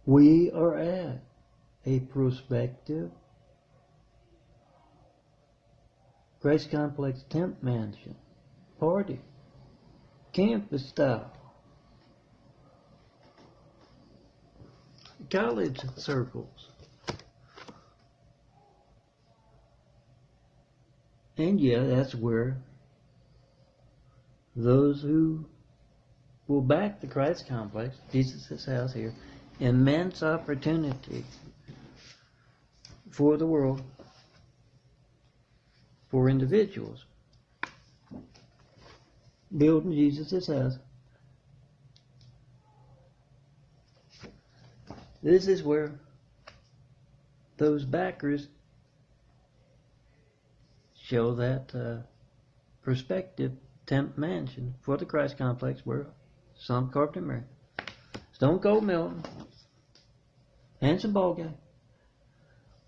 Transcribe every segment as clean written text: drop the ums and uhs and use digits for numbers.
We are at a prospective Grace Complex Temp Mansion party, campus style, college circles. And yeah, that's where those who will back the Christ Complex, Jesus' house here, immense opportunity for the world, for individuals, building Jesus' house. This is where those backers show that prospective temp mansion for the Christ Complex where some Carpenter Mary, Stone Cold MELTON, handsome ball guy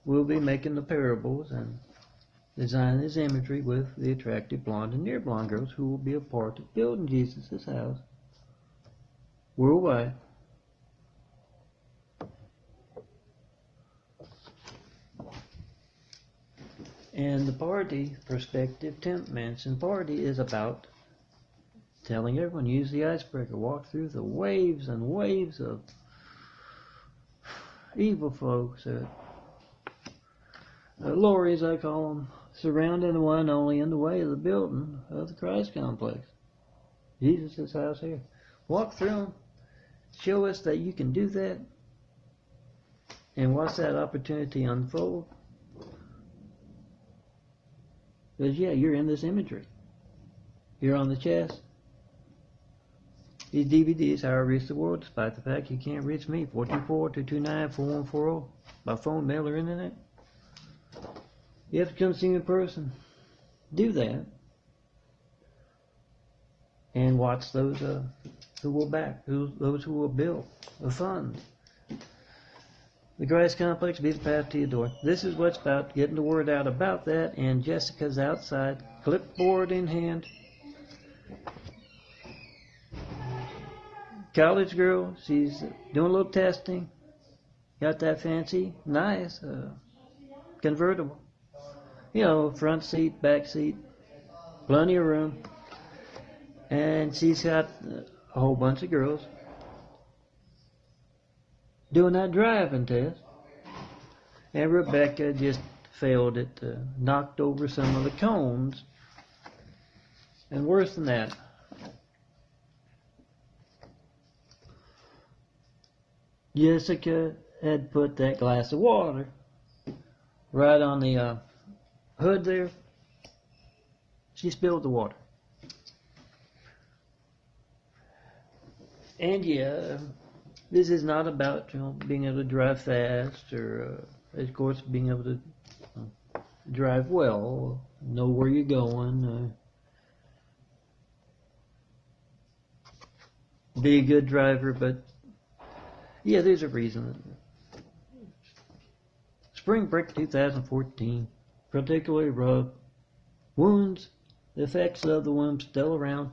will be making the parables and designing his imagery with the attractive blonde and near blonde girls who will be a part of building Jesus' house worldwide. And the party, prospective temp mansion party, is about telling everyone, use the icebreaker, walk through the waves and waves of evil folks, lorries I call them, surrounding the one only in the way of the building of the Christ Complex. Jesus' house here. Walk through them, show us that you can do that, and watch that opportunity unfold. Because yeah, you're in this imagery. You're on the chest. These DVDs, how I reach the world, despite the fact you can't reach me. 424-229-4140 by phone, mail, or internet. You have to come see me in person. Do that. And watch those who will back, those who will build the funds. The Christ Complex be the path to your door. This is what's about, getting the word out about that, and Jessica's outside, clipboard in hand. College girl, she's doing a little testing. Got that fancy, nice, convertible. You know, front seat, back seat, plenty of room. And she's got a whole bunch of girls doing that driving test. And Rebecca just failed it, knocked over some of the cones. And worse than that, Jessica had put that glass of water right on the hood there. She spilled the water. And yeah, this is not about, you know, being able to drive fast or, of course, being able to drive well, know where you're going, be a good driver, but yeah, there's a reason. Spring break 2014, particularly rough. Wounds, the effects of the wound still around.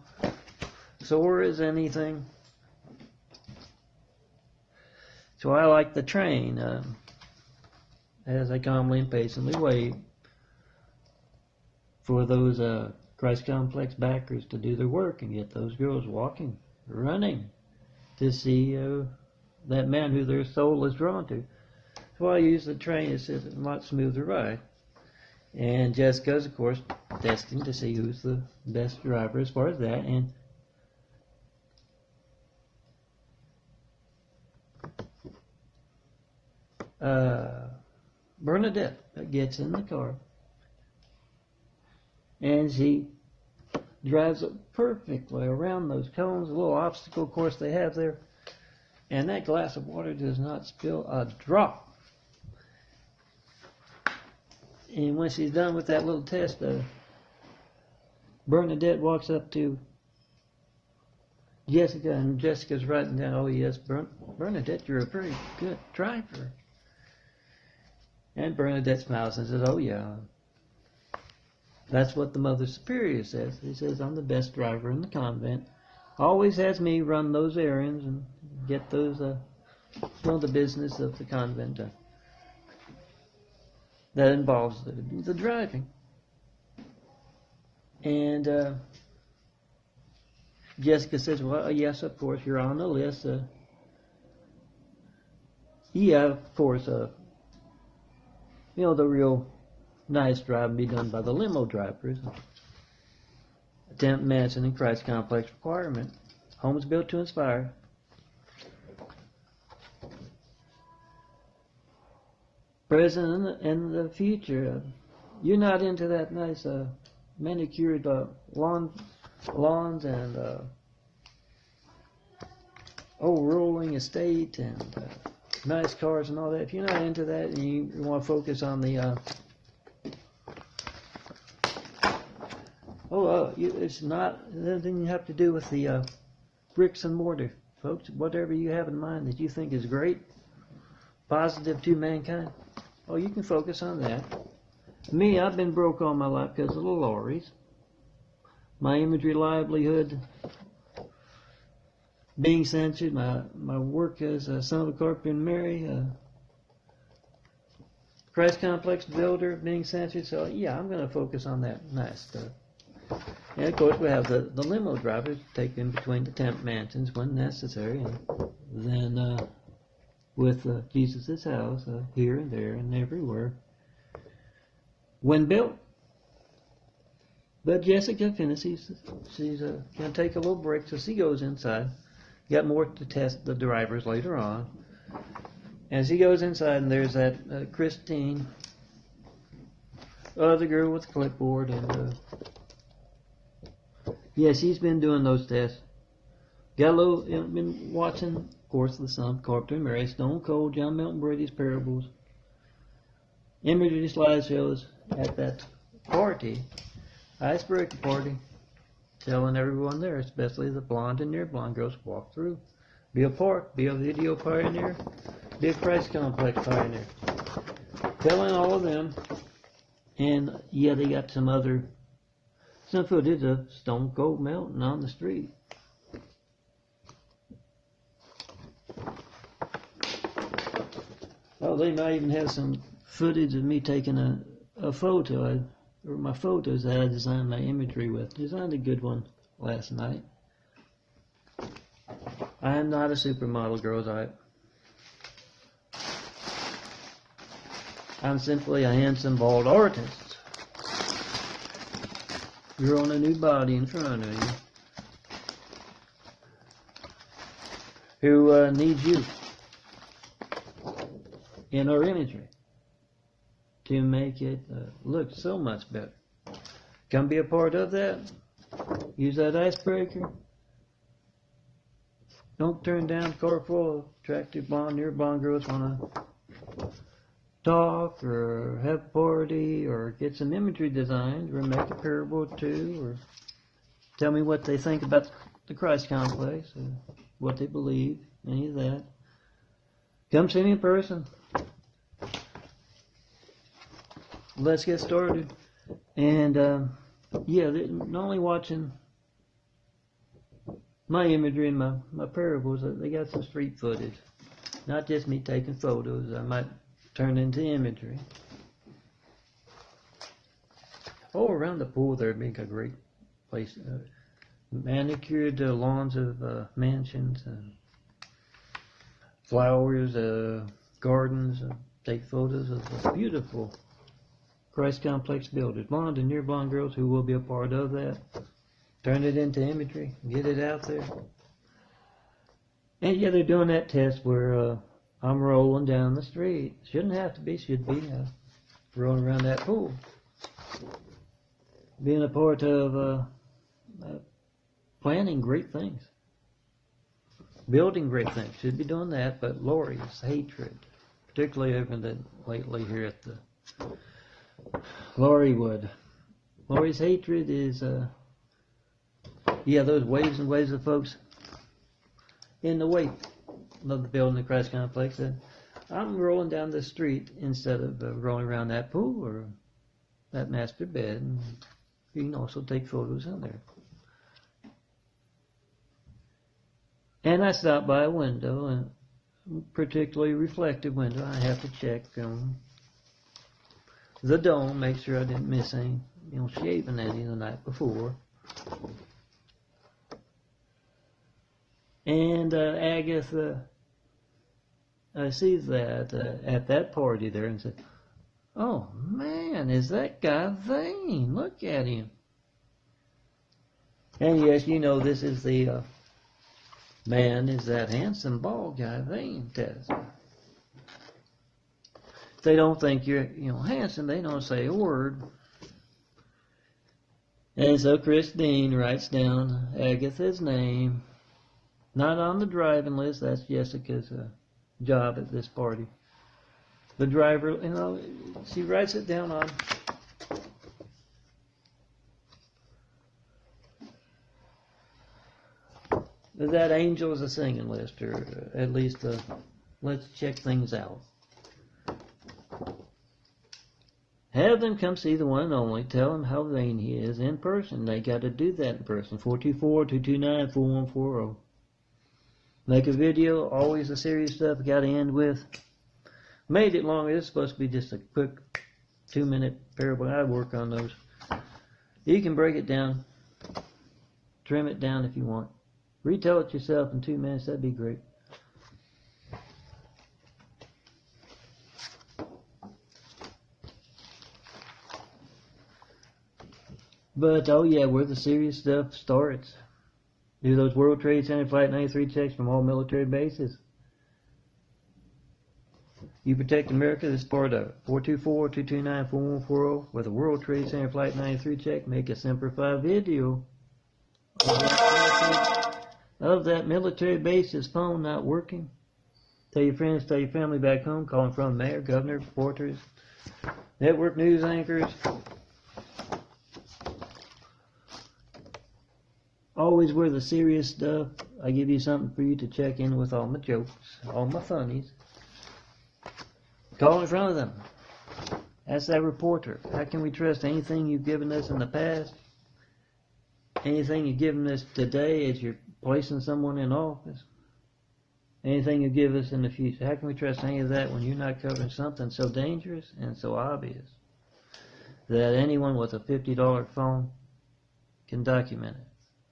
Sore as anything. So I like the train, as I calmly and patiently wait for those Christ Complex backers to do their work and get those girls walking, running to see that man who their soul is drawn to. So I use the train. It's a much smoother ride. And Jessica's, of course, testing to see who's the best driver as far as that. And Bernadette gets in the car. And she drives it perfectly around those cones, a little obstacle course they have there. And that glass of water does not spill a drop. And when she's done with that little test, Bernadette walks up to Jessica, and Jessica's writing down, oh yes, Bernadette, you're a very good driver. And Bernadette smiles and says, oh yeah. That's what the Mother Superior says. He says, I'm the best driver in the convent. Always has me run those errands and get those the business of the convent that involves the driving. And Jessica says, well, yes, of course, you're on the list. Yeah, of course, the real nice driving be done by the limo drivers. Temp, Mansion, and Christ Complex requirement. Homes built to inspire. Present and the future. You're not into that nice manicured lawns and rolling estate and nice cars and all that. If you're not into that and you want to focus on the it's not anything you have to do with the bricks and mortar, folks. Whatever you have in mind that you think is great, positive to mankind, you can focus on that. Me, I've been broke all my life because of the lorries. My imagery livelihood being censored, my work as a son of a carpenter and Mary, Christ Complex builder being censored. So yeah, I'm going to focus on that nice stuff. And of course we have the limo drivers take in between the temp mansions when necessary, and then with Jesus' house here and there and everywhere when built. But Jessica finishes. She's going to take a little break, so she goes inside. Got more to test the drivers later on. And she goes inside, and there's that Christine, the girl with the clipboard, and she's been doing those tests. Got a little, been watching, of course, the Son of Carpenter and Mary, Stone Cold, John Milton Brady's parables, imagery slideshows at that party, ICEBREAKER party, telling everyone there, especially the blonde and near blonde girls, walk through, be a part, be a video pioneer, be a Christ Complex pioneer. Telling all of them, and they got some footage of Stone Cold Melton on the street. They might even have some footage of me taking a photo, or my photos that I designed my imagery with. Designed a good one last night. I am not a supermodel, girls. I'm simply a handsome, bald artist. Growing a new body in front of you, who needs you in our imagery to make it look so much better. Come be a part of that. Use that ICEBREAKER. Don't turn down a car full of attractive blonde, near blonde girls want to talk or have a party or get some imagery designed or make a parable too, or tell me what they think about the Christ Complex or what they believe, any of that. Come see me in person. Let's get started. And not only watching my imagery and my parables, they got some street footage. Not just me taking photos. I might turn into imagery. Around the pool there would be a great place. Manicured lawns of mansions, and flowers, gardens. Take photos of the beautiful Christ Complex builders. Blonde and near blonde girls who will be a part of that. Turn it into imagery. Get it out there. And they're doing that test where I'm rolling down the street. Shouldn't have to be, should be rolling around that pool. Being a part of planning great things. Building great things. Should be doing that, but Lori's hatred, particularly lately here at the Lorrywood. Lori's hatred is, those waves and waves of folks in the way of the building the Christ Complex. I'm rolling down the street instead of rolling around that pool or that master bed. And you can also take photos in there. And I stopped by a window and particularly reflective window. I have to check the dome, make sure I didn't miss any, shaving any the night before. And Agatha, I see that at that party there and said, "Oh man, is that guy Vane? Look at him." And yes, this is the man is that handsome bald guy Vane test. If they don't think you're handsome, they don't say a word. And so Christine writes down Agatha's name, not on the driving list. That's Jessica's job at this party. The driver, she writes it down on that Angels a Singing list, or at least let's check things out. Have them come see the one and only. Tell them how vain he is in person. They got to do that in person. 424-229-4140. Make a video. Always the serious stuff. Got to end with. Made it longer. It's supposed to be just a quick 2-minute parable. I work on those. You can break it down. Trim it down if you want. Retell it yourself in 2 minutes. That'd be great. But, oh yeah, where the serious stuff starts. Do those World Trade Center Flight 93 checks from all military bases. You protect America, this is part of it. 424-229-4140 with a World Trade Center Flight 93 check. Make a Semper Fi video of that military base's phone not working. Tell your friends, tell your family back home, calling from mayor, governor, reporters, network news anchors. Always with the serious stuff. I give you something for you to check in with all my jokes, all my funnies. Call in front of them. Ask that reporter, how can we trust anything you've given us in the past? Anything you've given us today as you're placing someone in office? Anything you give us in the future? How can we trust any of that when you're not covering something so dangerous and so obvious that anyone with a $50 phone can document it?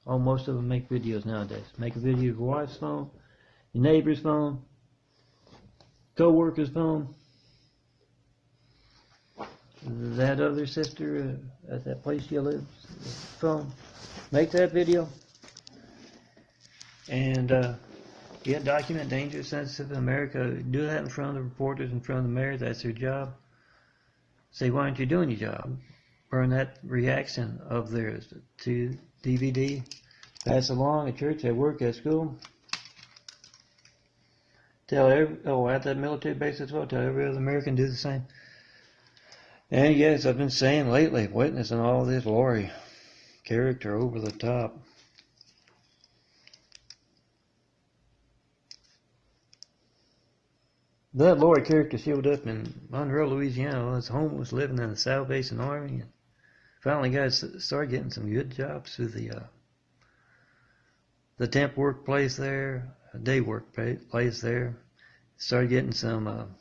Oh, most of them make videos nowadays. Make a video of your wife's phone, your neighbor's phone, co-worker's phone, that other sister at that place you live phone. Make that video and document dangerous, sensitive in America. Do that in front of the reporters, in front of the mayor. That's their job. Say, why aren't you doing your job? Burn that reaction of theirs to DVD. Pass along at church, at work, at school. Tell at that military base as well. Tell every other American do the same. And yes, I've been saying lately, witnessing all this Lori character over the top. That Lori character showed up in Monroe, Louisiana. Was homeless, living in the Salvation Army, and finally started getting some good jobs through the temp workplace there, a day workplace there. Started getting some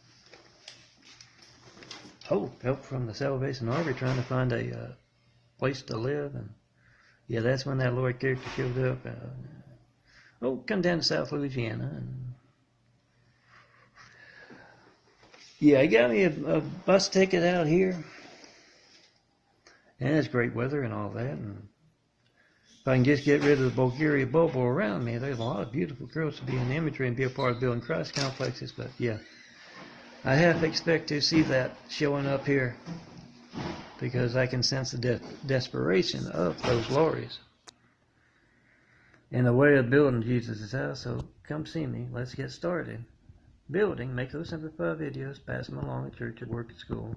help from the Salvation Army, trying to find a place to live. And yeah, that's when that Lori character showed up. Come down to South Louisiana. And yeah, I got me a bus ticket out here. And it's great weather and all that. And if I can just get rid of the Bulgaria bubble around me, there's a lot of beautiful girls to be in the imagery and be a part of building Christ complexes. But yeah, I half expect to see that showing up here because I can sense the desperation of those Loris in the way of building Jesus' house. So come see me. Let's get started. Building, make those Semper Fi videos, pass them along at church, at work, at school.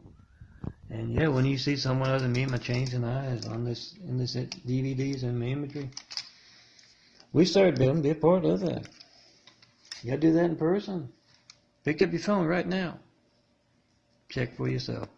And yeah, when you see someone other than me, my changing eyes in this DVDs and my imagery, we started building, be a part of that. You gotta do that in person. Pick up your phone right now. Check for yourself.